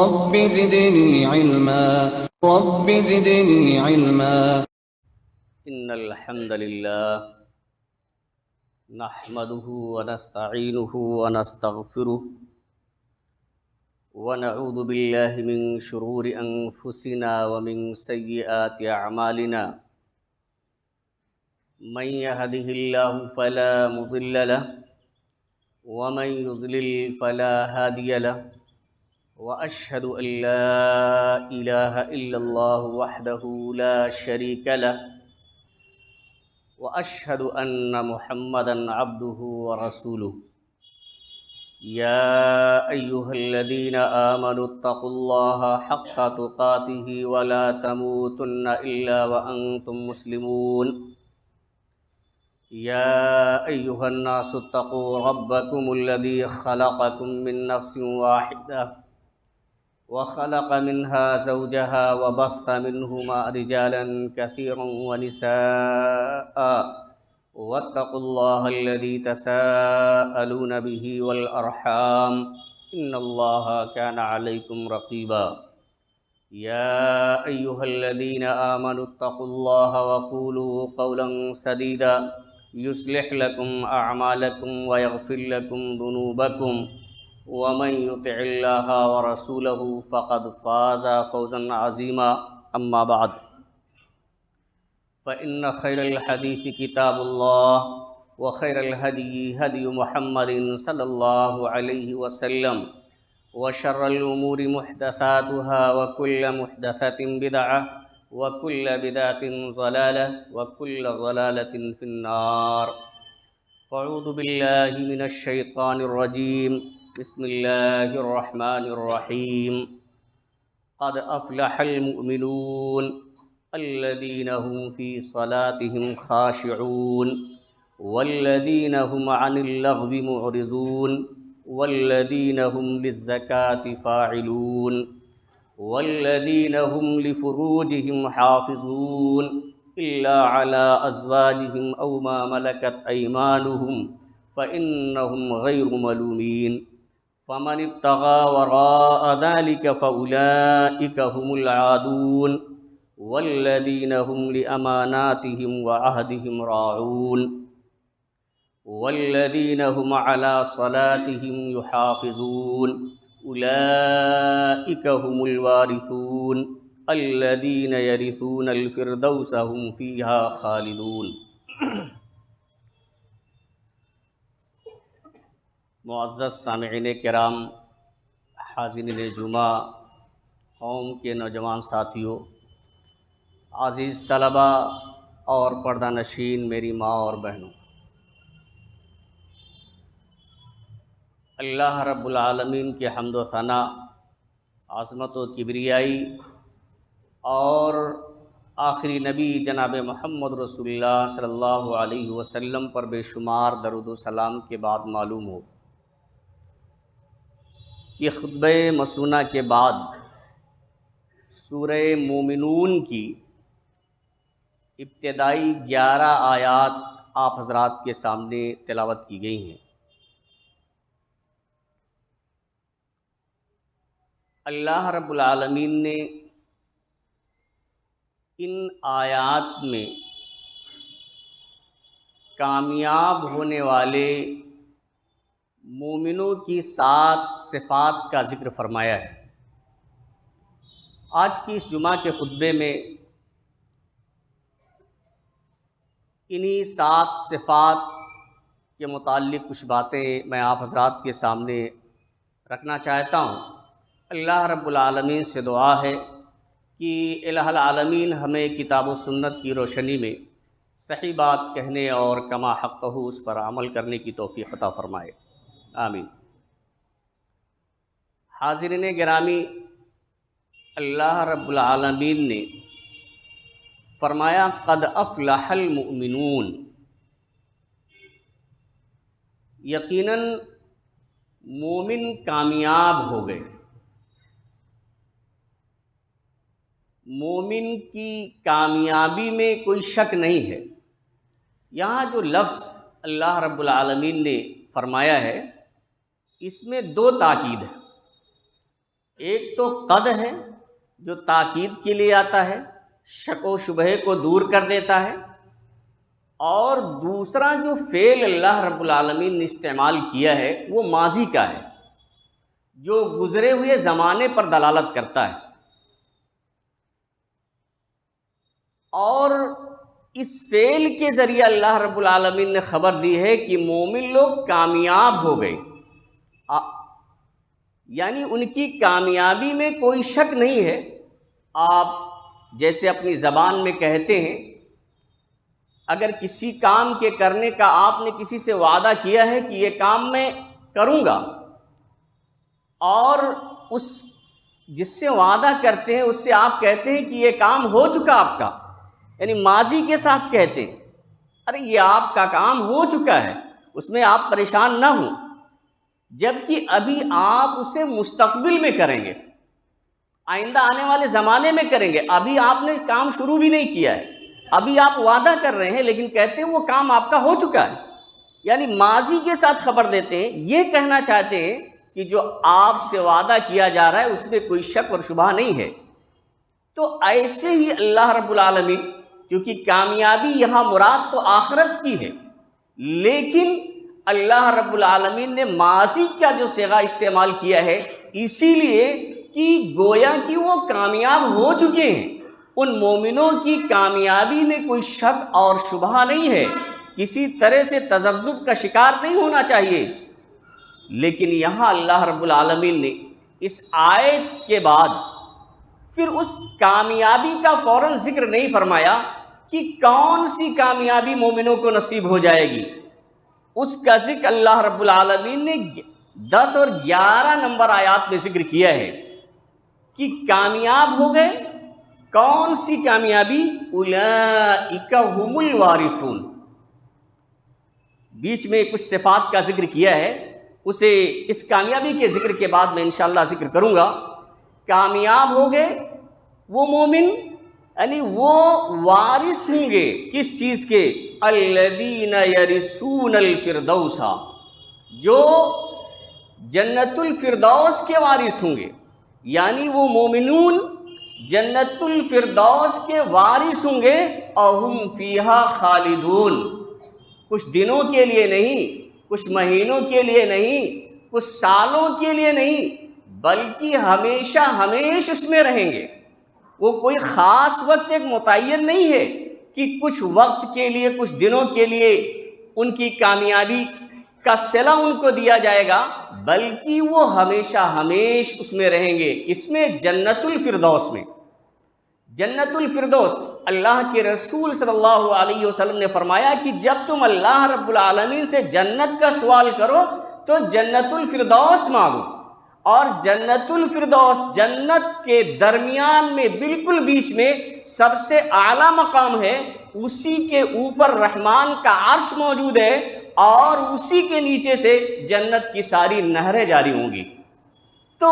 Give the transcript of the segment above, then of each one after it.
رب زدني علما رب زدني علما إن الحمد لله نحمده ونستعينه ونستغفره ونعوذ بالله من شرور أنفسنا ومن سيئات أعمالنا من يهده الله فلا مضل له ومن يضلل فلا هادي له وأشهد أن لا إله إلا الله وحده لا شريك له وأشهد أن محمدًا عبده ورسوله يا أيها الذين آمنوا اتقوا الله حق تقاته ولا تموتن إلا وأنتم مسلمون يا أيها الناس اتقوا ربكم الذي خلقكم من نفس واحدة وخلق منها زوجها وبث منهما رجالا كثيرا ونساء واتقوا الله الذي تساءلون به والأرحام إن الله كان عليكم رقيبا يا أيها الذين آمنوا اتقوا الله وقولوا قولا سديدا يصلح لكم أعمالكم ويغفر لكم ذنوبكم ومن يطع الله ورسوله فقد فاز فوزا عظيما أما بعد فإن خير الحديث كتاب الله وخير الهدي هدي محمد صلى الله عليه وسلم وشر الأمور محدثاتها وكل محدثة بدعة وكل بدعة ضلالة وكل ضلالة في النار فأعوذ بالله من الشيطان الرجيم بسم الله الرحمن الرحيم قد أفلح المؤمنون الذين هم في صلاتهم خاشعون والذين هم عن اللغو معرضون والذين هم للزكاة فاعلون والذين هم لفروجهم حافظون إلا على أزواجهم أو ما ملكت أيمانهم فإنهم غير ملومين فمن ابتغى وراء ذلك فأولئك هم العادون والذين هم لأماناتهم وعهدهم راعون والذين هم على صلاتهم يحافظون أولئك هم الوارثون الذين يرثون الفردوس هم فيها خالدون معزز سامعین کرام، حاضرین جمعہ، قوم کے نوجوان ساتھیوں، عزیز طلبہ اور پردہ نشین میری ماں اور بہنوں، اللہ رب العالمین کے حمد و ثنا، عظمت و کبریائی اور آخری نبی جناب محمد رسول اللہ صلی اللہ علیہ وسلم پر بے شمار درود و سلام کے بعد معلوم ہو کہ خطبہ مسونہ کے بعد سورہ مومنون کی ابتدائی 11 آیات آپ حضرات کے سامنے تلاوت کی گئی ہیں۔ اللہ رب العالمین نے ان آیات میں کامیاب ہونے والے مومنوں کی 7 صفات کا ذکر فرمایا ہے۔ آج کی اس جمعہ کے خطبے میں انہی 7 صفات کے متعلق کچھ باتیں میں آپ حضرات کے سامنے رکھنا چاہتا ہوں۔ اللہ رب العالمین سے دعا ہے کہ الہ العالمین ہمیں کتاب و سنت کی روشنی میں صحیح بات کہنے اور کما حقہ اس پر عمل کرنے کی توفیق عطا فرمائے، آمین۔ حاضرین گرامی، اللہ رب العالمین نے فرمایا قد افلح المؤمنون، یقیناً مومن کامیاب ہو گئے۔ مومن کی کامیابی میں کوئی شک نہیں ہے۔ یہاں جو لفظ اللہ رب العالمین نے فرمایا ہے، اس میں 2 تاکید ہے۔ ایک تو قد ہے جو تاکید کے لیے آتا ہے، شک و شبہ کو دور کر دیتا ہے، اور دوسرا جو فعل اللہ رب العالمین نے استعمال کیا ہے وہ ماضی کا ہے، جو گزرے ہوئے زمانے پر دلالت کرتا ہے، اور اس فعل کے ذریعے اللہ رب العالمین نے خبر دی ہے کہ مومن لوگ کامیاب ہو گئے، یعنی ان کی کامیابی میں کوئی شک نہیں ہے۔ آپ جیسے اپنی زبان میں کہتے ہیں، اگر کسی کام کے کرنے کا آپ نے کسی سے وعدہ کیا ہے کہ یہ کام میں کروں گا، اور اس جس سے وعدہ کرتے ہیں اس سے آپ کہتے ہیں کہ یہ کام ہو چکا آپ کا، یعنی ماضی کے ساتھ کہتے ہیں ارے یہ آپ کا کام ہو چکا ہے، اس میں آپ پریشان نہ ہوں، جبکہ ابھی آپ اسے مستقبل میں کریں گے، آئندہ آنے والے زمانے میں کریں گے، ابھی آپ نے کام شروع بھی نہیں کیا ہے، ابھی آپ وعدہ کر رہے ہیں لیکن کہتے ہیں وہ کام آپ کا ہو چکا ہے، یعنی ماضی کے ساتھ خبر دیتے ہیں، یہ کہنا چاہتے ہیں کہ جو آپ سے وعدہ کیا جا رہا ہے اس میں کوئی شک اور شبہ نہیں ہے۔ تو ایسے ہی اللہ رب العالمین، کیونکہ کامیابی یہاں مراد تو آخرت کی ہے، لیکن اللہ رب العالمین نے ماضی کا جو صیغہ استعمال کیا ہے اسی لیے کہ گویا کہ وہ کامیاب ہو چکے ہیں، ان مومنوں کی کامیابی میں کوئی شک اور شبہ نہیں ہے، کسی طرح سے تذبذب کا شکار نہیں ہونا چاہیے۔ لیکن یہاں اللہ رب العالمین نے اس آیت کے بعد پھر اس کامیابی کا فوراً ذکر نہیں فرمایا کہ کون سی کامیابی مومنوں کو نصیب ہو جائے گی، اس کا ذکر اللہ رب العالمین نے 10 اور 11 نمبر آیات میں ذکر کیا ہے کہ کامیاب ہو گئے، کون سی کامیابی؟ اولئک هم الوارثون، بیچ میں کچھ صفات کا ذکر کیا ہے، اسے اس کامیابی کے ذکر کے بعد میں انشاءاللہ ذکر کروں گا۔ کامیاب ہو گئے وہ مومن، یعنی وہ وارث ہوں گے کس چیز کے؟ الذین یرثون الفردوس، جو جنت الفردوس کے وارث ہوں گے، یعنی وہ مومنون جنت الفردوس کے وارث ہوں گے، اہم فیہا خالدون، کچھ دنوں کے لیے نہیں، کچھ مہینوں کے لیے نہیں، کچھ سالوں کے لیے نہیں، بلکہ ہمیشہ ہمیش اس میں رہیں گے۔ وہ کوئی خاص وقت ایک متعین نہیں ہے کہ کچھ وقت کے لیے، کچھ دنوں کے لیے ان کی کامیابی کا صلہ ان کو دیا جائے گا، بلکہ وہ ہمیشہ ہمیش اس میں رہیں گے۔ اس میں جنت الفردوس میں، جنت الفردوس، اللہ کے رسول صلی اللہ علیہ وسلم نے فرمایا کہ جب تم اللہ رب العالمین سے جنت کا سوال کرو تو جنت الفردوس مانگو، اور جنت الفردوس جنت کے درمیان میں بالکل بیچ میں سب سے اعلیٰ مقام ہے، اسی کے اوپر رحمان کا عرش موجود ہے، اور اسی کے نیچے سے جنت کی ساری نہریں جاری ہوں گی۔ تو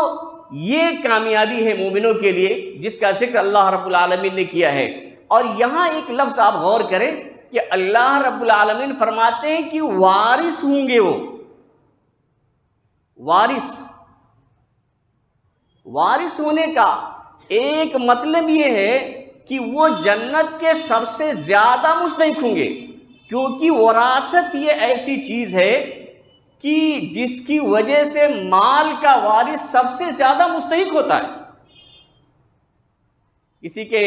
یہ کامیابی ہے مومنوں کے لیے جس کا ذکر اللہ رب العالمین نے کیا ہے۔ اور یہاں ایک لفظ آپ غور کریں کہ اللہ رب العالمین فرماتے ہیں کہ وارث ہوں گے، وہ وارث ہونے کا ایک مطلب یہ ہے کہ وہ جنت کے سب سے زیادہ مستحق ہوں گے، کیونکہ وراثت یہ ایسی چیز ہے کہ جس کی وجہ سے مال کا وارث سب سے زیادہ مستحق ہوتا ہے۔ کسی کے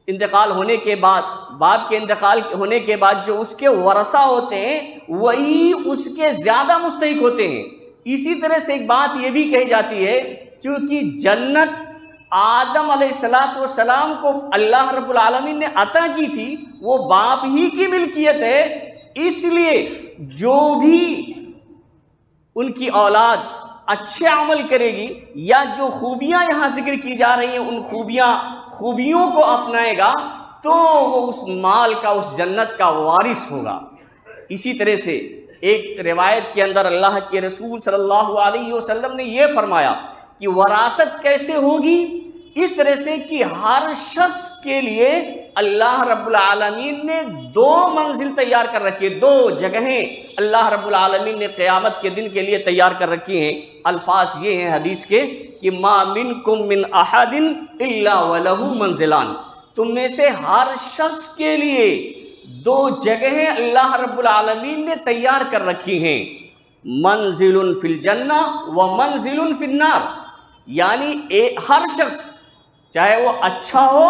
انتقال ہونے کے بعد، باپ کے انتقال ہونے کے بعد جو اس کے ورثہ ہوتے ہیں وہی اس کے زیادہ مستحق ہوتے ہیں۔ اسی طرح سے ایک بات یہ بھی کہی جاتی ہے، چونکہ جنت آدم علیہ السلام کو اللہ رب العالمین نے عطا کی تھی، وہ باپ ہی کی ملکیت ہے، اس لیے جو بھی ان کی اولاد اچھے عمل کرے گی یا جو خوبیاں یہاں ذکر کی جا رہی ہیں ان خوبیوں کو اپنائے گا تو وہ اس مال کا، اس جنت کا وارث ہوگا۔ اسی طرح سے ایک روایت کے اندر اللہ کے رسول صلی اللہ علیہ وسلم نے یہ فرمایا کہ وراثت کیسے ہوگی؟ اس طرح سے کہ ہر شخص کے لیے اللہ رب العالمین نے دو منزل تیار کر رکھی ہے، دو جگہیں اللہ رب العالمین نے قیامت کے دن کے لیے تیار کر رکھی ہیں۔ الفاظ یہ ہیں حدیث کے کہ ما منکم من احد الا ولہ منزلان، تم میں سے ہر شخص کے لیے دو جگہیں اللہ رب العالمین نے تیار کر رکھی ہیں، منزل فی الجنہ و منزل فی النار، یعنی ہر شخص چاہے وہ اچھا ہو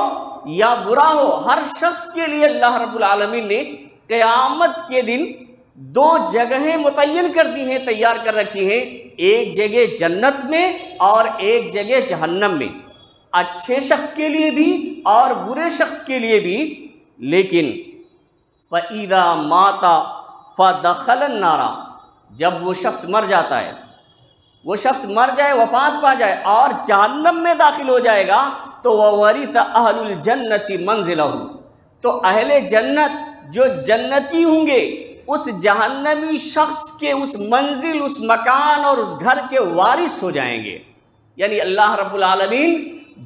یا برا ہو، ہر شخص کے لیے اللہ رب العالمین نے قیامت کے دن دو جگہیں متعین کر دی ہیں، تیار کر رکھی ہیں، ایک جگہ جنت میں اور ایک جگہ جہنم میں، اچھے شخص کے لیے بھی اور برے شخص کے لیے بھی۔ لیکن فَإِذَا مَاتَ فَدَخَلَ النَّارَ، جب وہ شخص مر جاتا ہے، وہ شخص مر جائے، وفات پا جائے اور جہنم میں داخل ہو جائے گا تو وَوَرِثَ أَهْلُ الْجَنَّةِ مَنزِلَهُ، تو اہل جنت جو جنتی ہوں گے اس جہنمی شخص کے اس منزل، اس مکان اور اس گھر کے وارث ہو جائیں گے۔ یعنی اللہ رب العالمین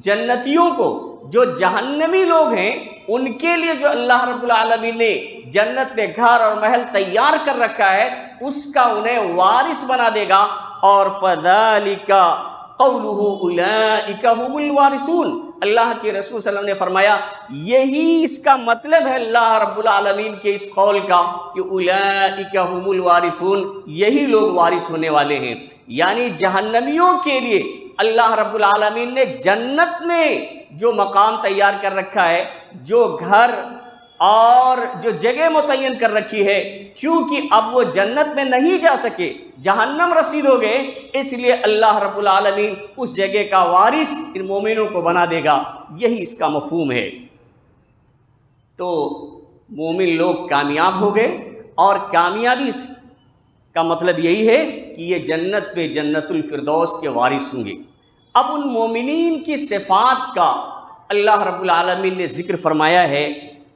جنتیوں کو، جو جہنمی لوگ ہیں ان کے لیے جو اللہ رب العالمین نے جنت میں گھر اور محل تیار کر رکھا ہے اس کا انہیں وارث بنا دے گا۔ اور فَذَلِكَ قَوْلُهُ أُولَئِكَ هُمُ الْوَارِثُونَ، اللہ کے رسول صلی اللہ علیہ وسلم نے فرمایا یہی اس کا مطلب ہے اللہ رب العالمین کے اس قول کا کہ أُولَئِكَ هُمُ الْوَارِثُونَ، یہی لوگ وارث ہونے والے ہیں۔ یعنی جہنمیوں کے لیے اللہ رب العالمین نے جنت میں جو مقام تیار کر رکھا ہے، جو گھر اور جو جگہ متعین کر رکھی ہے، کیونکہ اب وہ جنت میں نہیں جا سکے، جہنم رسید ہو گئے، اس لیے اللہ رب العالمین اس جگہ کا وارث ان مومنوں کو بنا دے گا، یہی اس کا مفہوم ہے۔ تو مومن لوگ کامیاب ہو گئے، اور کامیابی کا مطلب یہی ہے کہ یہ جنت پہ جنت الفردوس کے وارث ہوں گے۔ اب ان مومنین کی صفات کا اللہ رب العالمین نے ذکر فرمایا ہے،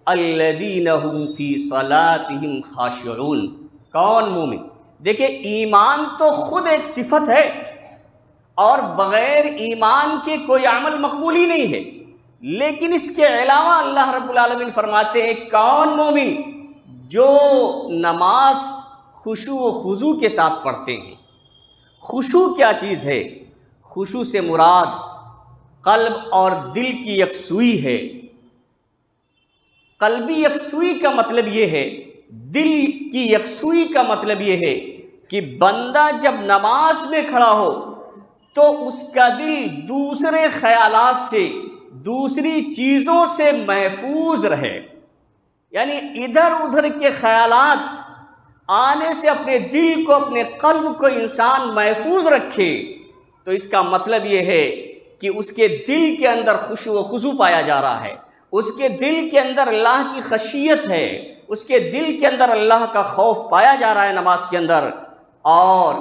الذین هم فی صلاتہم خاشعون۔ کون مومن؟ دیکھیں ایمان تو خود ایک صفت ہے اور بغیر ایمان کے کوئی عمل مقبول ہی نہیں ہے، لیکن اس کے علاوہ اللہ رب العالمین فرماتے ہیں کون مومن جو نماز خشوع و خضوع کے ساتھ پڑھتے ہیں۔ خشوع کیا چیز ہے؟ خشوع سے مراد قلب اور دل کی یکسوئی ہے۔ قلبی یکسوئی کا مطلب یہ ہے، دل کی یکسوئی کا مطلب یہ ہے کہ بندہ جب نماز میں کھڑا ہو تو اس کا دل دوسرے خیالات سے، دوسری چیزوں سے محفوظ رہے، یعنی ادھر ادھر کے خیالات آنے سے اپنے دل کو، اپنے قلب کو انسان محفوظ رکھے، تو اس کا مطلب یہ ہے کہ اس کے دل کے اندر خشوع و خضوع پایا جا رہا ہے، اس کے دل کے اندر اللہ کی خشیت ہے، اس کے دل کے اندر اللہ کا خوف پایا جا رہا ہے نماز کے اندر۔ اور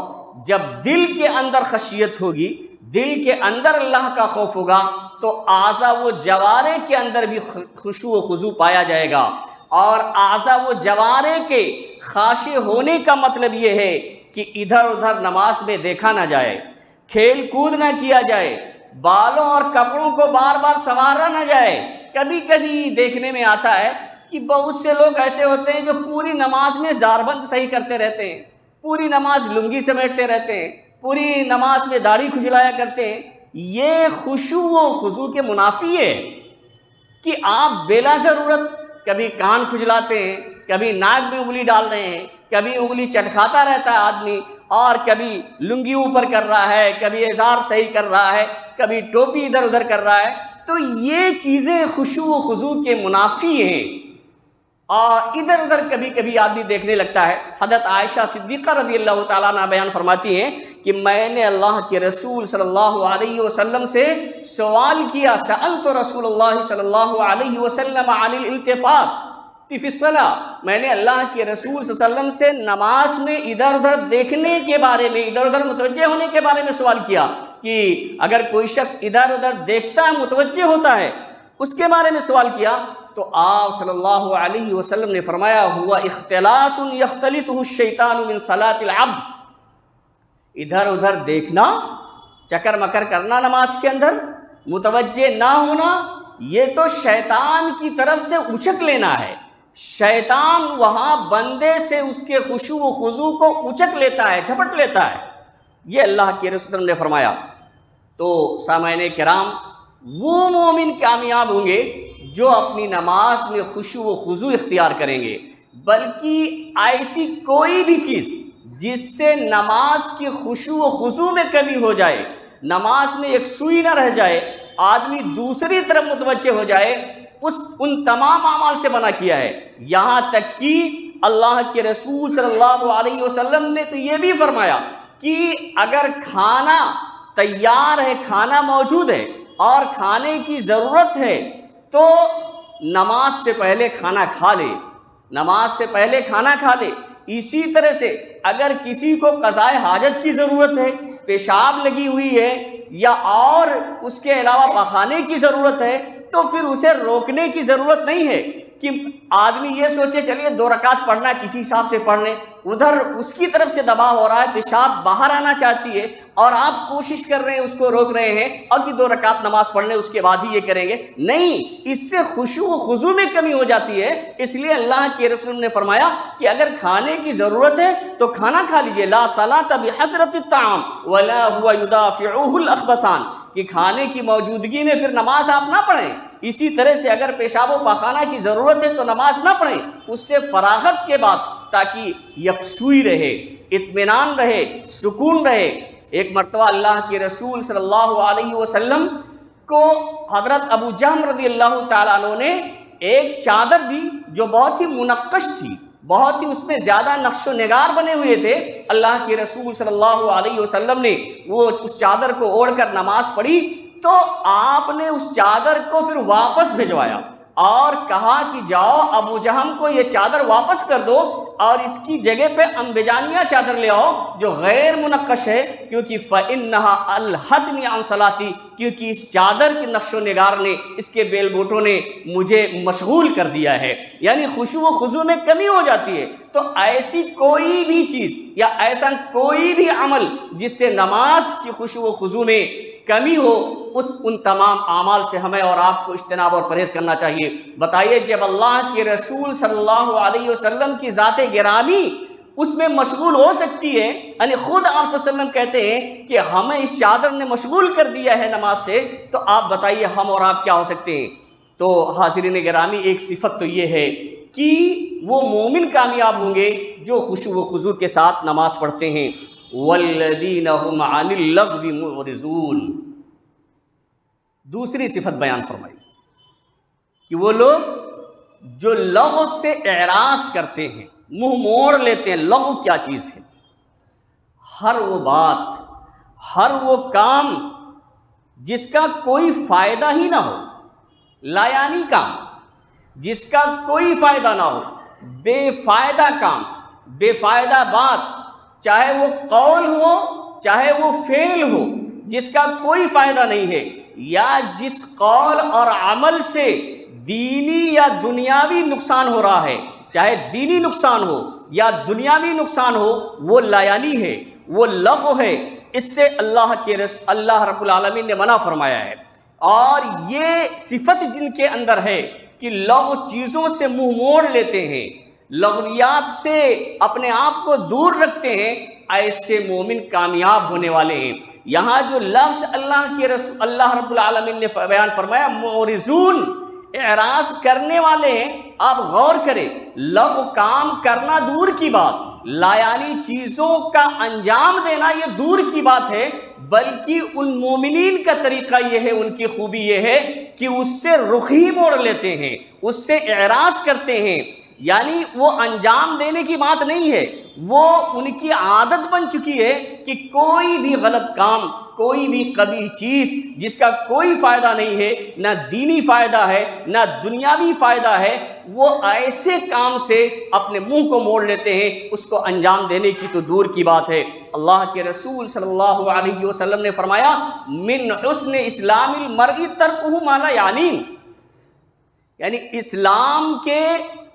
جب دل کے اندر خشیت ہوگی، دل کے اندر اللہ کا خوف ہوگا تو اعضاء و جوارح کے اندر بھی خشوع و خضوع پایا جائے گا۔ اور اعضاء و جوارح کے خاشع ہونے کا مطلب یہ ہے کہ ادھر ادھر نماز میں دیکھا نہ جائے، کھیل کود نہ کیا جائے، بالوں اور کپڑوں کو بار بار سنوارا نہ جائے۔ کبھی کبھی دیکھنے میں آتا ہے کہ بہت سے لوگ ایسے ہوتے ہیں جو پوری نماز میں زاربند صحیح کرتے رہتے ہیں، پوری نماز لنگی سمیٹتے رہتے ہیں، پوری نماز میں داڑھی کھجلایا کرتے ہیں۔ یہ خشوع و خضوع کے منافی ہے کہ آپ بلا ضرورت کبھی کان کھجلاتے ہیں، کبھی ناک میں انگلی ڈال رہے ہیں، کبھی انگلی چٹکھاتا رہتا ہے آدمی، اور کبھی لنگی اوپر کر رہا ہے، کبھی ازار صحیح کر رہا ہے، کبھی ٹوپی ادھر ادھر کر رہا ہے۔ تو یہ چیزیں خشوع و خضوع کے منافی ہیں، اور ادھر ادھر کبھی کبھی آدمی دیکھنے لگتا ہے۔ حضرت عائشہ صدیقہ رضی اللہ تعالیٰ عنہ بیان فرماتی ہیں کہ میں نے اللہ کے رسول صلی اللہ علیہ وسلم سے سوال کیا، سألت رسول اللہ صلی اللہ علیہ وسلم عن الالتفات فی الصلاۃ، میں نے اللہ کے رسول صلی اللہ علیہ وسلم سے نماز میں ادھر ادھر دیکھنے کے بارے میں، ادھر ادھر متوجہ ہونے کے بارے میں سوال کیا کہ اگر کوئی شخص ادھر ادھر دیکھتا ہے، متوجہ ہوتا ہے، اس کے بارے میں سوال کیا تو آپ صلی اللہ علیہ وسلم نے فرمایا ہوا اختلاس یختلسہ الشیطان من صلاۃ العبد، ادھر ادھر دیکھنا، چکر مکر کرنا نماز کے اندر، متوجہ نہ ہونا، یہ تو شیطان کی طرف سے اچک لینا ہے، شیطان وہاں بندے سے اس کے خشوع و خضوع کو اچک لیتا ہے، جھپٹ لیتا ہے، یہ اللہ کے رسول نے فرمایا۔ تو سامعین کرام، وہ مومن کامیاب ہوں گے جو اپنی نماز میں خشوع و خضوع اختیار کریں گے، بلکہ ایسی کوئی بھی چیز جس سے نماز کی خشوع و خضوع میں کمی ہو جائے، نماز میں ایک سوئی نہ رہ جائے، آدمی دوسری طرف متوجہ ہو جائے، ان تمام اعمال سے منع کیا ہے۔ یہاں تک کہ اللہ کے رسول صلی اللہ علیہ وسلم نے تو یہ بھی فرمایا کہ اگر کھانا تیار ہے، کھانا موجود ہے اور کھانے کی ضرورت ہے تو نماز سے پہلے کھانا کھا لے، نماز سے پہلے کھانا کھا لے۔ اسی طرح سے اگر کسی کو قضاء حاجت کی ضرورت ہے، پیشاب لگی ہوئی ہے یا اور اس کے علاوہ پخانے کی ضرورت ہے، تو پھر اسے روکنے کی ضرورت نہیں ہے کہ آدمی یہ سوچے چلیے 2 رکعت پڑھنا ہے، کسی حساب سے پڑھ لیں، ادھر اس کی طرف سے دباؤ ہو رہا ہے، پیشاب باہر آنا چاہتی ہے اور آپ کوشش کر رہے ہیں، اس کو روک رہے ہیں اور کہ 2 رکعت نماز پڑھ لیں اس کے بعد ہی یہ کریں گے، نہیں، اس سے خشوع و خضوع میں کمی ہو جاتی ہے۔ اس لیے اللہ کے رسول نے فرمایا کہ اگر کھانے کی ضرورت ہے تو کھانا کھا لیجئے، لا صلاۃ بحضرۃ الطعام ولا هو يدافعه الاخبثان، کہ کھانے کی موجودگی میں پھر نماز آپ نہ پڑھیں۔ اسی طرح سے اگر پیشاب و پاخانہ کی ضرورت ہے تو نماز نہ پڑھیں، اس سے فراغت کے بعد، تاکہ یکسوئی رہے، اطمینان رہے، سکون رہے۔ ایک مرتبہ اللہ کے رسول صلی اللہ علیہ وسلم کو حضرت ابو جہم رضی اللہ تعالیٰ عنہ نے ایک چادر دی جو بہت ہی منقش تھی، بہت ہی اس میں زیادہ نقش و نگار بنے ہوئے تھے۔ اللہ کے رسول صلی اللہ علیہ وسلم نے وہ اس چادر کو اوڑھ کر نماز پڑھی تو آپ نے اس چادر کو پھر واپس بھجوایا اور کہا کہ جاؤ ابو جہم کو یہ چادر واپس کر دو اور اس کی جگہ پہ انبجانیہ چادر لے آؤ جو غیر منقش ہے، کیونکہ فَإِنَّهَا أَلْهَتْنِي عَنْ صَلَاتِي، کیونکہ اس چادر کے نقش و نگار نے، اس کے بیل بوٹوں نے مجھے مشغول کر دیا ہے۔ یعنی خشوع و خضوع میں کمی ہو جاتی ہے۔ تو ایسی کوئی بھی چیز یا ایسا کوئی بھی عمل جس سے نماز کی خشوع و خضوع میں کمی ہو، ان تمام اعمال سے ہمیں اور آپ کو اجتناب اور پرہیز کرنا چاہیے۔ بتائیے جب اللہ کے رسول صلی اللہ علیہ وسلم کی ذات گرامی اس میں مشغول ہو سکتی ہے، یعنی خود آپ صلی اللہ علیہ وسلم کہتے ہیں کہ ہمیں اس چادر نے مشغول کر دیا ہے نماز سے، تو آپ بتائیے ہم اور آپ کیا ہو سکتے ہیں۔ تو حاضرین گرامی، ایک صفت تو یہ ہے کہ وہ مومن کامیاب ہوں گے جو خشوع و خضوع کے ساتھ نماز پڑھتے ہیں۔ والذین هم عن اللغو معرضون، دوسری صفت بیان فرمائی کہ وہ لوگ جو لغو سے اعراض کرتے ہیں، منہ موڑ لیتے ہیں۔ لغو کیا چیز ہے؟ ہر وہ بات، ہر وہ کام جس کا کوئی فائدہ ہی نہ ہو، لا یعنی کام جس کا کوئی فائدہ نہ ہو، بے فائدہ کام، بے فائدہ بات، چاہے وہ قول ہو چاہے وہ فعل ہو، جس کا کوئی فائدہ نہیں ہے، یا جس قول اور عمل سے دینی یا دنیاوی نقصان ہو رہا ہے، چاہے دینی نقصان ہو یا دنیاوی نقصان ہو، وہ لایانی ہے، وہ لغو ہے۔ اس سے اللہ رب العالمین نے منع فرمایا ہے۔ اور یہ صفت جن کے اندر ہے کہ لغو چیزوں سے منہ موڑ لیتے ہیں، لغویات سے اپنے آپ کو دور رکھتے ہیں، ایسے مومن کامیاب ہونے والے ہیں۔ یہاں جو لفظ اللہ رب العالمین نے بیان فرمایا معرضون، اعراض کرنے والے ہیں، آپ غور کریں، لغو کام کرنا دور کی بات، لایانی چیزوں کا انجام دینا یہ دور کی بات ہے، بلکہ ان مومنین کا طریقہ یہ ہے، ان کی خوبی یہ ہے کہ اس سے رخ ہی موڑ لیتے ہیں، اس سے اعراض کرتے ہیں۔ یعنی وہ انجام دینے کی بات نہیں ہے، وہ ان کی عادت بن چکی ہے کہ کوئی بھی غلط کام، کوئی بھی قبیح چیز جس کا کوئی فائدہ نہیں ہے، نہ دینی فائدہ ہے نہ دنیاوی فائدہ ہے، وہ ایسے کام سے اپنے منہ کو موڑ لیتے ہیں، اس کو انجام دینے کی تو دور کی بات ہے۔ اللہ کے رسول صلی اللہ علیہ وسلم نے فرمایا من حسن اسلام المرء ترکہ ما لا یعنی، یعنی اسلام کے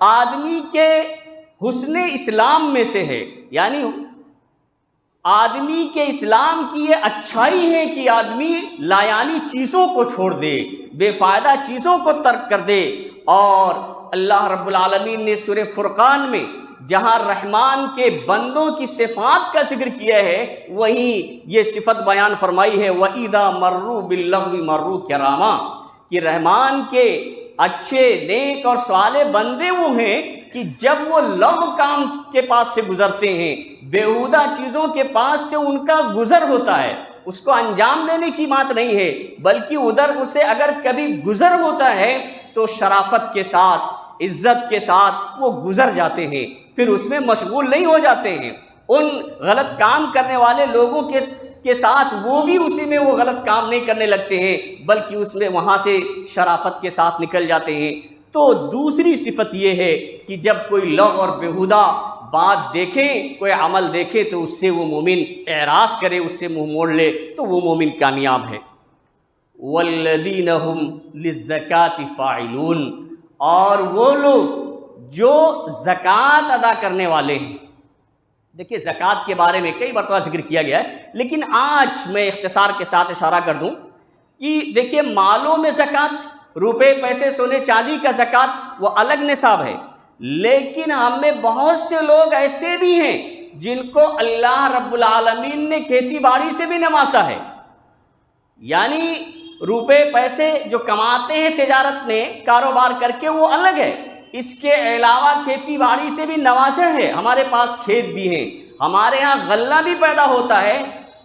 آدمی کے حسن اسلام میں سے ہے، یعنی آدمی کے اسلام کی یہ اچھائی ہے کہ آدمی لایانی چیزوں کو چھوڑ دے، بے فائدہ چیزوں کو ترک کر دے۔ اور اللہ رب العالمین نے سورہ فرقان میں جہاں رحمان کے بندوں کی صفات کا ذکر کیا ہے وہیں یہ صفت بیان فرمائی ہے، وَإِذَا مَرُّوا بِاللَّغْوِ مَرُّوا كِرَامًا، کہ رحمان کے اچھے نیک اور صالح بندے وہ ہیں کہ جب وہ لغو کام کے پاس سے گزرتے ہیں، بیہودہ چیزوں کے پاس سے ان کا گزر ہوتا ہے، اس کو انجام دینے کی بات نہیں ہے، بلکہ ادھر اسے اگر کبھی گزر ہوتا ہے تو شرافت کے ساتھ، عزت کے ساتھ وہ گزر جاتے ہیں، پھر اس میں مشغول نہیں ہو جاتے ہیں۔ ان غلط کام کرنے والے لوگوں کے ساتھ وہ بھی اسی میں وہ غلط کام نہیں کرنے لگتے ہیں، بلکہ اس میں وہاں سے شرافت کے ساتھ نکل جاتے ہیں۔ تو دوسری صفت یہ ہے کہ جب کوئی لغو اور بیہودہ بات دیکھے، کوئی عمل دیکھے تو اس سے وہ مومن اعراض کرے، اس سے منہ موڑ لے، تو وہ مومن کامیاب ہے۔ والذین هم للزکاة فاعلون، اور وہ لوگ جو زکوٰۃ ادا کرنے والے ہیں۔ دیکھیے زکوٰۃ کے بارے میں کئی مرتبہ ذکر کیا گیا ہے، لیکن آج میں اختصار کے ساتھ اشارہ کر دوں کہ دیکھیے مالوں میں زکوٰۃ، روپے پیسے سونے چاندی کا زکوٰۃ وہ الگ نصاب ہے، لیکن ہم میں بہت سے لوگ ایسے بھی ہیں جن کو اللہ رب العالمین نے کھیتی باڑی سے بھی نوازا ہے، یعنی روپے پیسے جو کماتے ہیں تجارت میں کاروبار کر کے وہ الگ ہے، اس کے علاوہ کھیتی باڑی سے بھی نوازا ہے۔ ہمارے پاس کھیت بھی ہیں، ہمارے ہاں غلہ بھی پیدا ہوتا ہے،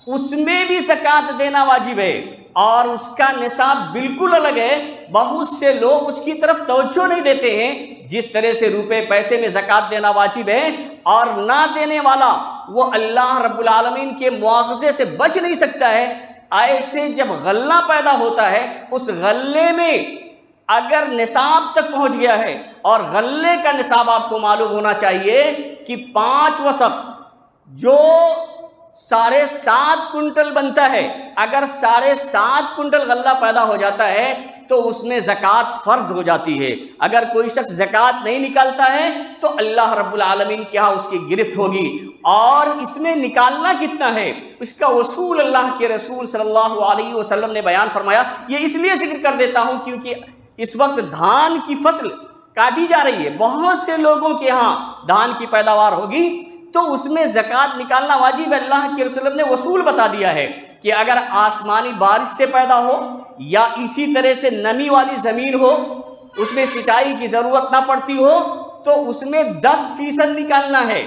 اس میں بھی زکوٰۃ دینا واجب ہے، اور اس کا نصاب بالکل الگ ہے۔ بہت سے لوگ اس کی طرف توجہ نہیں دیتے ہیں، جس طرح سے روپے پیسے میں زکوٰۃ دینا واجب ہے، اور نہ دینے والا وہ اللہ رب العالمین کے مواخذے سے بچ نہیں سکتا ہے۔ ایسے جب غلہ پیدا ہوتا ہے، اس غلے میں اگر نصاب تک پہنچ گیا ہے، اور غلے کا نصاب آپ کو معلوم ہونا چاہیے کہ 5 وسق جو 7.5 کنٹل بنتا ہے، اگر 7.5 کنٹل غلہ پیدا ہو جاتا ہے تو اس میں زکوٰۃ فرض ہو جاتی ہے۔ اگر کوئی شخص زکوٰۃ نہیں نکالتا ہے تو اللہ رب العالمین کے ہاں اس کی گرفت ہوگی۔ اور اس میں نکالنا کتنا ہے، اس کا اصول اللہ کے رسول صلی اللہ علیہ وسلم نے بیان فرمایا۔ یہ اس لیے ذکر کر دیتا ہوں کیونکہ اس وقت دھان کی فصل کاٹی جا رہی ہے، بہت سے لوگوں کے ہاں دھان کی پیداوار ہوگی، تو اس میں زکوٰۃ نکالنا واجب ہے۔ اللہ کے رسول نے اصول بتا دیا ہے کہ اگر آسمانی بارش سے پیدا ہو یا اسی طرح سے نمی والی زمین ہو، اس میں سینچائی کی ضرورت نہ پڑتی ہو، تو اس میں 10% نکالنا ہے،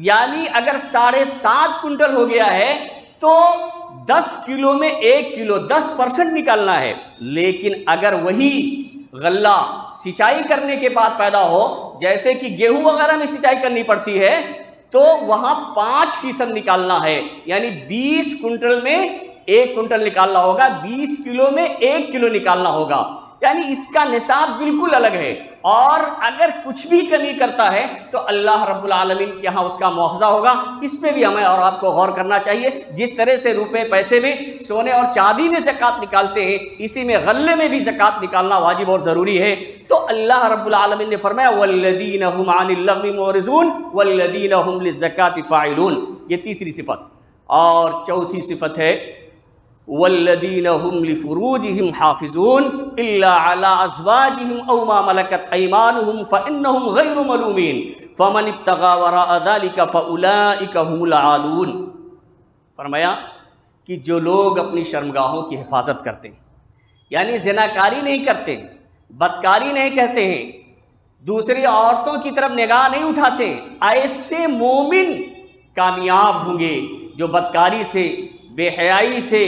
یعنی اگر 7.5 کنٹل ہو گیا ہے تو 10 کلو میں 1 کلو 10% نکالنا ہے۔ لیکن اگر وہی غلہ سینچائی کرنے کے بعد پیدا ہو، جیسے کہ گیہوں وغیرہ میں سینچائی کرنی پڑتی ہے، تو وہاں 5% نکالنا ہے، یعنی 20 کنٹل میں 1 کنٹل نکالنا ہوگا، 20 کلو میں 1 کلو نکالنا ہوگا، یعنی اس کا نصاب بالکل الگ ہے۔ اور اگر کچھ بھی کمی کرتا ہے تو اللہ رب العالمین کے یہاں اس کا مواخذہ ہوگا۔ اس پہ بھی ہمیں اور آپ کو غور کرنا چاہیے۔ جس طرح سے روپے پیسے میں، سونے اور چاندی میں زکوٰۃ نکالتے ہیں، اسی میں غلے میں بھی زکوٰۃ نکالنا واجب اور ضروری ہے۔ تو اللہ رب العالمین نے فرمایا والذین هم عن اللغو معرضون والذین هم للزکاة فاعلون، یہ تیسری صفت۔ اور چوتھی صفت ہے والذین هم لفروجهم حافظون الا على ازواجهم او ما ملكت ايمانهم فانهم غير ملومين فمن ابتغى وراء ذلك فاولئك هم العادون۔ فرمایا کہ جو لوگ اپنی شرمگاہوں کی حفاظت کرتے ہیں، یعنی زناکاری نہیں کرتے، بدکاری نہیں کرتے ہیں، دوسری عورتوں کی طرف نگاہ نہیں اٹھاتے، ایسے مومن کامیاب ہوں گے جو بدکاری سے، بے حیائی سے،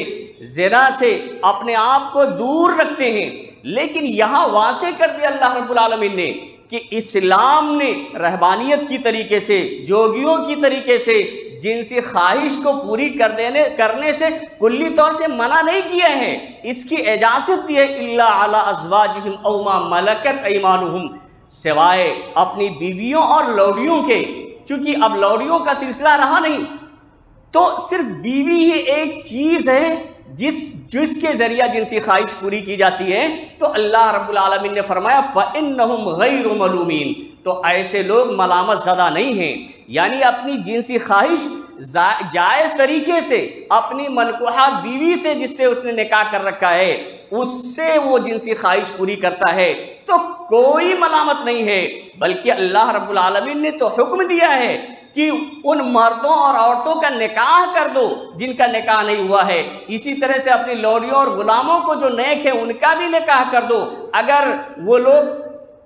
زنا سے اپنے آپ کو دور رکھتے ہیں۔ لیکن یہاں واضح کر دیا اللہ رب العالمین نے کہ اسلام نے رہبانیت کی طریقے سے، جوگیوں کی طریقے سے جنسی خواہش کو پوری کرنے سے کلی طور سے منع نہیں کیا ہے، اس کی اجازت دی ہے الا علی ازواجہم او ما ملکت ایمانہم، سوائے اپنی بیویوں اور لوڈیوں کے۔ چونکہ اب لوڈیوں کا سلسلہ رہا نہیں، تو صرف بیوی ہی ایک چیز ہے جس کے ذریعہ جنسی خواہش پوری کی جاتی ہے۔ تو اللہ رب العالمین نے فرمایا فَإِنَّهُمْ غَيْرُ مَلُومِينَ، تو ایسے لوگ ملامت زدہ نہیں ہیں، یعنی اپنی جنسی خواہش جائز طریقے سے اپنی منکوحہ بیوی سے جس سے اس نے نکاح کر رکھا ہے اس سے وہ جنسی خواہش پوری کرتا ہے تو کوئی ملامت نہیں ہے، بلکہ اللہ رب العالمین نے تو حکم دیا ہے کہ ان مردوں اور عورتوں کا نکاح کر دو جن کا نکاح نہیں ہوا ہے، اسی طرح سے اپنی لوڈیوں اور غلاموں کو جو نیک ہیں ان کا بھی نکاح کر دو۔ اگر وہ لوگ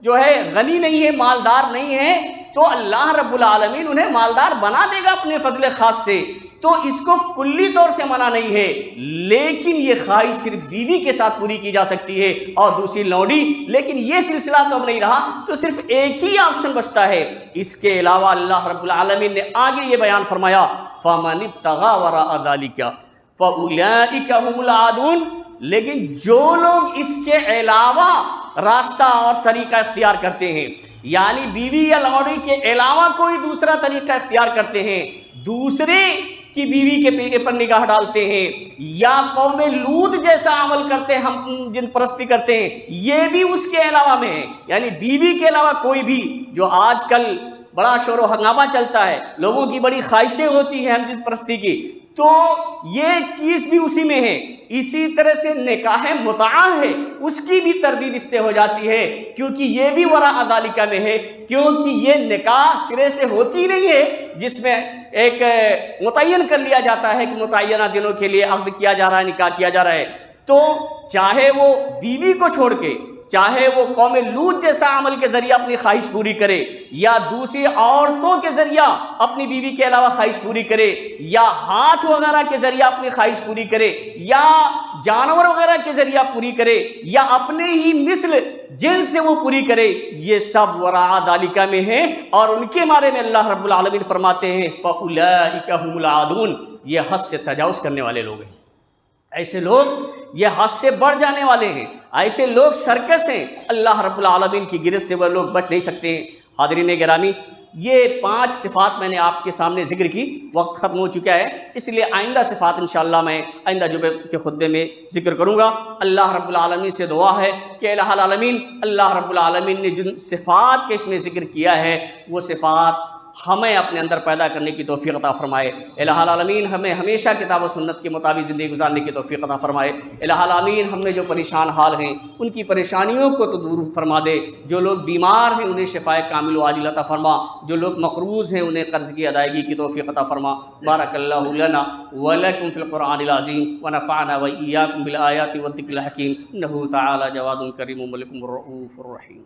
جو ہے غنی نہیں ہے، مالدار نہیں ہے، تو اللہ رب العالمین انہیں مالدار بنا دے گا اپنے فضل خاص سے، تو اس کو کلی طور سے منع نہیں ہے، لیکن یہ خواہش صرف بیوی کے ساتھ پوری کی جا سکتی ہے اور دوسری لوڈی، لیکن یہ سلسلہ تو اب نہیں رہا، تو صرف ایک ہی آپشن بچتا ہے۔ اس کے علاوہ اللہ رب العالمین نے آگے یہ بیان فرمایا فَمَنِ ابْتَغَىٰ وَرَاءَ ذَلِكَ فَأُولَٰئِكَ هُمُ الْعَادُونَ، لیکن جو لوگ اس کے علاوہ راستہ اور طریقہ اختیار کرتے ہیں، یعنی بیوی یا لوڈی کے علاوہ کوئی دوسرا طریقہ اختیار کرتے ہیں، دوسرے کی بیوی کے پر نگاہ ڈالتے ہیں، یا قوم لوط جیسا عمل کرتے ہیں، ہم جن پرستی کرتے ہیں، یہ بھی اس کے علاوہ میں ہے، یعنی بیوی کے علاوہ کوئی بھی، جو آج کل بڑا شور و ہنگامہ چلتا ہے، لوگوں کی بڑی خواہشیں ہوتی ہیں ہم جن پرستی کی، تو یہ چیز بھی اسی میں ہے۔ اسی طرح سے نکاح متعہ ہے، اس کی بھی تردید اس سے ہو جاتی ہے، کیونکہ یہ بھی وراء ذالک میں ہے، کیونکہ یہ نکاح سرے سے ہوتی نہیں ہے جس میں ایک متعین کر لیا جاتا ہے کہ متعینہ دنوں کے لیے عقد کیا جا رہا ہے، نکاح کیا جا رہا ہے، تو چاہے وہ بیوی کو چھوڑ کے، چاہے وہ قوم لوط جیسا عمل کے ذریعہ اپنی خواہش پوری کرے، یا دوسری عورتوں کے ذریعہ اپنی بیوی کے علاوہ خواہش پوری کرے، یا ہاتھ وغیرہ کے ذریعہ اپنی خواہش پوری کرے، یا جانور وغیرہ کے ذریعہ پوری کرے، یا اپنے ہی مثل جن سے وہ پوری کرے، یہ سب وراء ذالک میں ہیں، اور ان کے بارے میں اللہ رب العالمین فرماتے ہیں فَأُولَٰئِكَ هُمُ الْعَادُونَ، یہ حد سے تجاوز کرنے والے لوگ ہیں، ایسے لوگ یہ حد سے بڑھ جانے والے ہیں، ایسے لوگ سرکس ہیں، اللہ رب العالمین کی گرفت سے وہ لوگ بچ نہیں سکتے ہیں۔ حاضرین گرامی، یہ 5 صفات میں نے آپ کے سامنے ذکر کی، وقت ختم ہو چکا ہے، اس لیے آئندہ صفات انشاءاللہ میں آئندہ جمعے کے خطبے میں ذکر کروں گا۔ اللہ رب العالمین سے دعا ہے کہ الہ العالمین، اللہ رب العالمین نے جن صفات کے اس میں ذکر کیا ہے وہ صفات ہمیں اپنے اندر پیدا کرنے کی توفیق عطا فرمائے۔ الہ العالمین ہمیں ہمیشہ کتاب و سنت کے مطابق زندگی گزارنے کی توفیق عطا فرمائے۔ الہ العالمین ہم میں جو پریشان حال ہیں ان کی پریشانیوں کو تو دور فرما دے، جو لوگ بیمار ہیں انہیں شفائے کامل و عاجل عطا فرما، جو لوگ مقروض ہیں انہیں قرض کی ادائیگی کی توفیق عطا فرما۔ بارک اللہ لنا ولکم فی القرآن العظیم ونفعنا وإیاکم بالآیات والذکر الحکیم، انہ تعالی جواد کریم ملک الرؤوف الرحیم۔